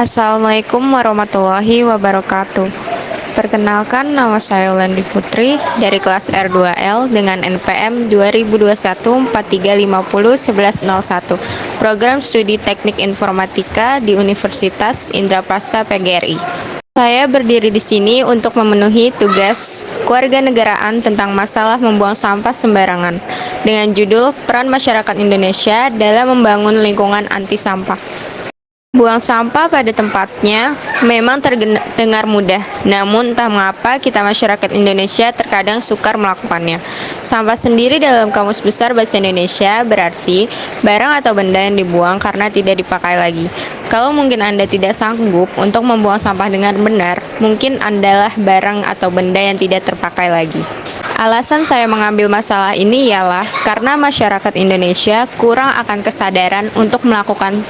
Assalamualaikum warahmatullahi wabarakatuh. Perkenalkan, nama saya Ulandi Putri dari kelas R2L dengan NPM 2021 4350 1101, Program Studi Teknik Informatika di Universitas Indraprasta PGRI. Saya berdiri di sini untuk memenuhi tugas kewarganegaraan tentang masalah membuang sampah sembarangan dengan judul Peran Masyarakat Indonesia dalam Membangun Lingkungan Anti Sampah. Buang sampah pada tempatnya memang terdengar mudah, namun entah mengapa kita masyarakat Indonesia terkadang sukar melakukannya. Sampah sendiri dalam Kamus Besar Bahasa Indonesia berarti barang atau benda yang dibuang karena tidak dipakai lagi. Kalau mungkin Anda tidak sanggup untuk membuang sampah dengan benar, mungkin adalah barang atau benda yang tidak terpakai lagi. Alasan saya mengambil masalah ini ialah karena masyarakat Indonesia kurang akan kesadaran untuk melakukan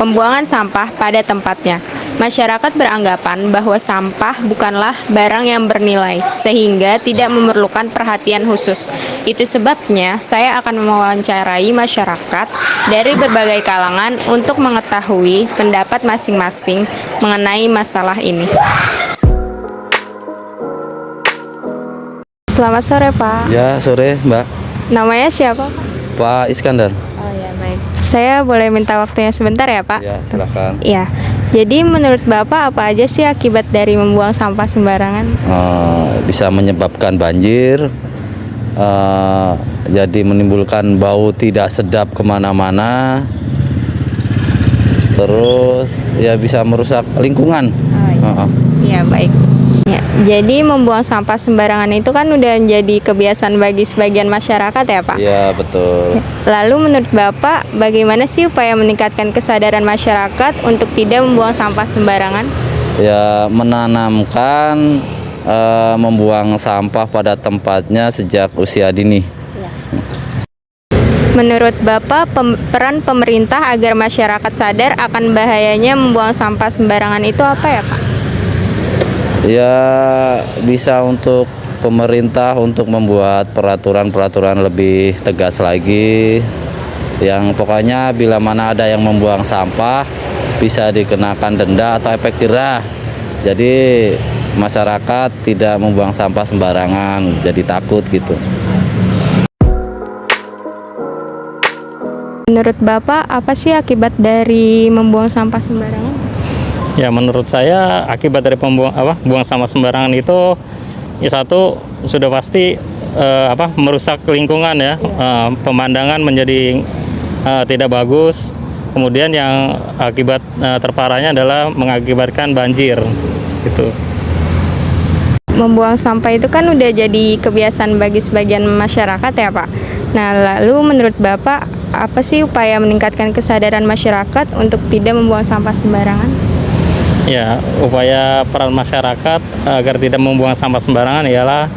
pembuangan sampah pada tempatnya. Masyarakat beranggapan bahwa sampah bukanlah barang yang bernilai, sehingga tidak memerlukan perhatian khusus. Itu sebabnya saya akan mewawancarai masyarakat dari berbagai kalangan untuk mengetahui pendapat masing-masing mengenai masalah ini. Selamat sore, Pak. Ya, sore, Mbak. Namanya siapa, Pak? Pak Iskandar. Oh ya, baik. Saya boleh minta waktunya sebentar ya, Pak? Ya, silakan. Iya. Jadi menurut Bapak apa aja sih akibat dari membuang sampah sembarangan? Bisa menyebabkan banjir, jadi menimbulkan bau tidak sedap kemana-mana, terus ya bisa merusak lingkungan. Oh, iya, baik. Ya, jadi membuang sampah sembarangan itu kan udah menjadi kebiasaan bagi sebagian masyarakat ya, Pak? Iya, betul. Lalu menurut Bapak, bagaimana sih upaya meningkatkan kesadaran masyarakat untuk tidak membuang sampah sembarangan? Ya, menanamkan membuang sampah pada tempatnya sejak usia dini. Menurut Bapak, peran pemerintah agar masyarakat sadar akan bahayanya membuang sampah sembarangan itu apa ya, Pak? Ya, bisa untuk pemerintah untuk membuat peraturan-peraturan lebih tegas lagi, yang pokoknya bila mana ada yang membuang sampah bisa dikenakan denda atau efek jerah. Jadi masyarakat tidak membuang sampah sembarangan, jadi takut gitu. Menurut Bapak, apa sih akibat dari membuang sampah sembarangan? Ya, menurut saya akibat dari buang sampah sembarangan itu ya satu sudah pasti merusak lingkungan ya. Pemandangan menjadi tidak bagus. Kemudian yang akibat terparahnya adalah mengakibatkan banjir gitu. Membuang sampah itu kan udah jadi kebiasaan bagi sebagian masyarakat ya, Pak. Nah, lalu menurut Bapak apa sih upaya meningkatkan kesadaran masyarakat untuk tidak membuang sampah sembarangan? Ya, upaya peran masyarakat agar tidak membuang sampah sembarangan ialah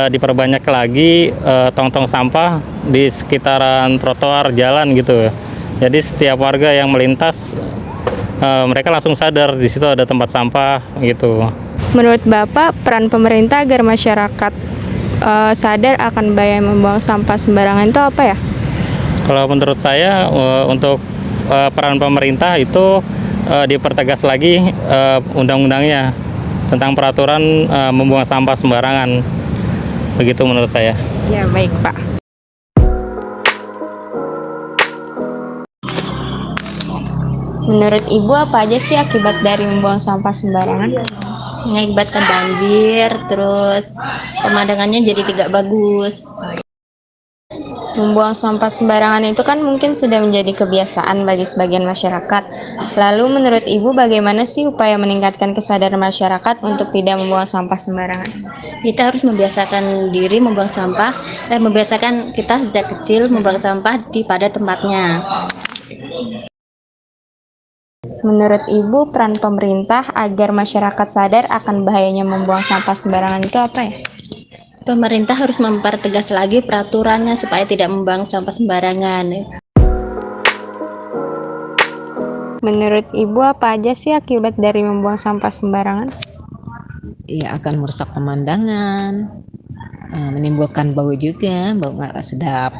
diperbanyak lagi tong-tong sampah di sekitaran trotoar jalan gitu. Jadi setiap warga yang melintas mereka langsung sadar di situ ada tempat sampah gitu. Menurut Bapak, peran pemerintah agar masyarakat sadar akan bahaya membuang sampah sembarangan itu apa ya? Kalau menurut saya untuk peran pemerintah itu dipertegas lagi undang-undangnya tentang peraturan membuang sampah sembarangan. Begitu menurut saya. Ya, baik, Pak. Menurut Ibu apa aja sih akibat dari membuang sampah sembarangan? Mengakibatkan banjir, terus pemandangannya jadi tidak bagus. Membuang sampah sembarangan itu kan mungkin sudah menjadi kebiasaan bagi sebagian masyarakat. Lalu menurut Ibu bagaimana sih upaya meningkatkan kesadaran masyarakat untuk tidak membuang sampah sembarangan? Kita harus membiasakan diri membuang sampah dan membiasakan kita sejak kecil membuang sampah pada tempatnya. Menurut Ibu peran pemerintah agar masyarakat sadar akan bahayanya membuang sampah sembarangan itu apa ya? Pemerintah harus mempertegas lagi peraturannya supaya tidak membuang sampah sembarangan. Menurut Ibu apa aja sih akibat dari membuang sampah sembarangan? Ya, akan merusak pemandangan, menimbulkan bau juga, bau nggak sedap.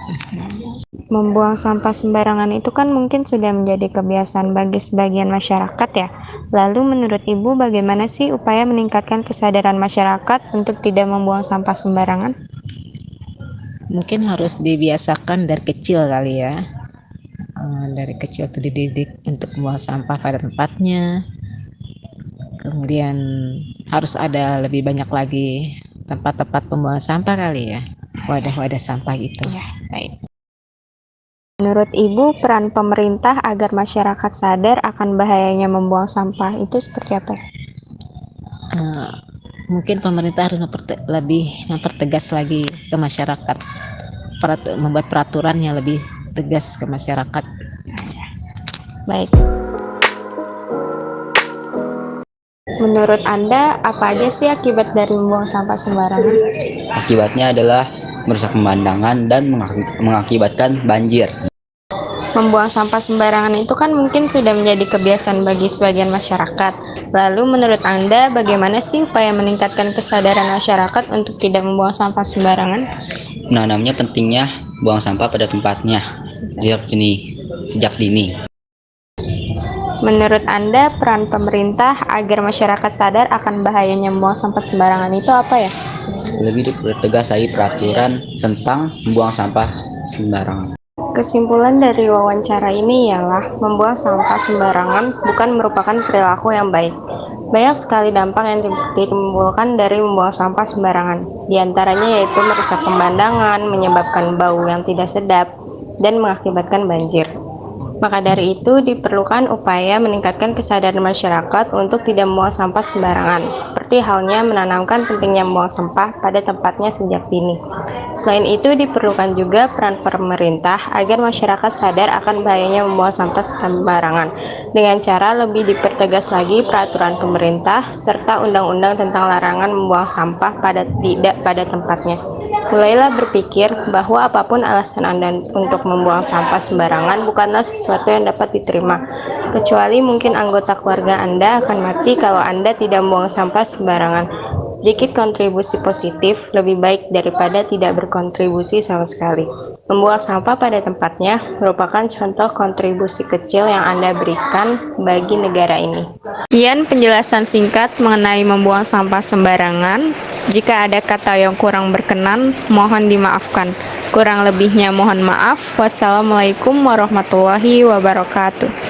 Membuang sampah sembarangan itu kan mungkin sudah menjadi kebiasaan bagi sebagian masyarakat ya. Lalu menurut Ibu bagaimana sih upaya meningkatkan kesadaran masyarakat untuk tidak membuang sampah sembarangan? Mungkin harus dibiasakan dari kecil kali ya. Dari kecil tuh dididik untuk membuang sampah pada tempatnya. Kemudian harus ada lebih banyak lagi tempat-tempat pembuangan sampah kali ya. Wadah-wadah sampah itu. Ya, baik. Menurut Ibu, peran pemerintah agar masyarakat sadar akan bahayanya membuang sampah itu seperti apa? Mungkin pemerintah harus lebih mempertegas lagi ke masyarakat, membuat peraturan yang lebih tegas ke masyarakat. Baik. Menurut Anda, apa aja sih akibat dari membuang sampah sembarangan? Akibatnya adalah merusak pemandangan dan mengakibatkan banjir. Membuang sampah sembarangan itu kan mungkin sudah menjadi kebiasaan bagi sebagian masyarakat. Lalu menurut Anda bagaimana sih upaya meningkatkan kesadaran masyarakat untuk tidak membuang sampah sembarangan? Nah, namanya pentingnya buang sampah pada tempatnya sejak dini. Menurut Anda peran pemerintah agar masyarakat sadar akan bahayanya membuang sampah sembarangan itu apa ya? Lebih dipertegas lagi peraturan tentang membuang sampah sembarangan. Kesimpulan dari wawancara ini ialah membuang sampah sembarangan bukan merupakan perilaku yang baik. Banyak sekali dampak yang ditimbulkan dari membuang sampah sembarangan. Di antaranya yaitu merusak pemandangan, menyebabkan bau yang tidak sedap, dan mengakibatkan banjir. Maka dari itu diperlukan upaya meningkatkan kesadaran masyarakat untuk tidak membuang sampah sembarangan, seperti halnya menanamkan pentingnya membuang sampah pada tempatnya sejak dini. Selain itu diperlukan juga peran pemerintah agar masyarakat sadar akan bahayanya membuang sampah sembarangan dengan cara lebih dipertegas lagi peraturan pemerintah serta undang-undang tentang larangan membuang sampah tidak pada tempatnya. Mulailah berpikir bahwa apapun alasan Anda untuk membuang sampah sembarangan bukanlah sesuatu yang dapat diterima, kecuali mungkin anggota keluarga Anda akan mati kalau Anda tidak membuang sampah sembarangan. Sedikit kontribusi positif lebih baik daripada tidak berkontribusi sama sekali. Membuang sampah pada tempatnya merupakan contoh kontribusi kecil yang Anda berikan bagi negara ini. Sekian penjelasan singkat mengenai membuang sampah sembarangan. Jika ada kata yang kurang berkenan, mohon dimaafkan. Kurang lebihnya mohon maaf. Wassalamualaikum warahmatullahi wabarakatuh.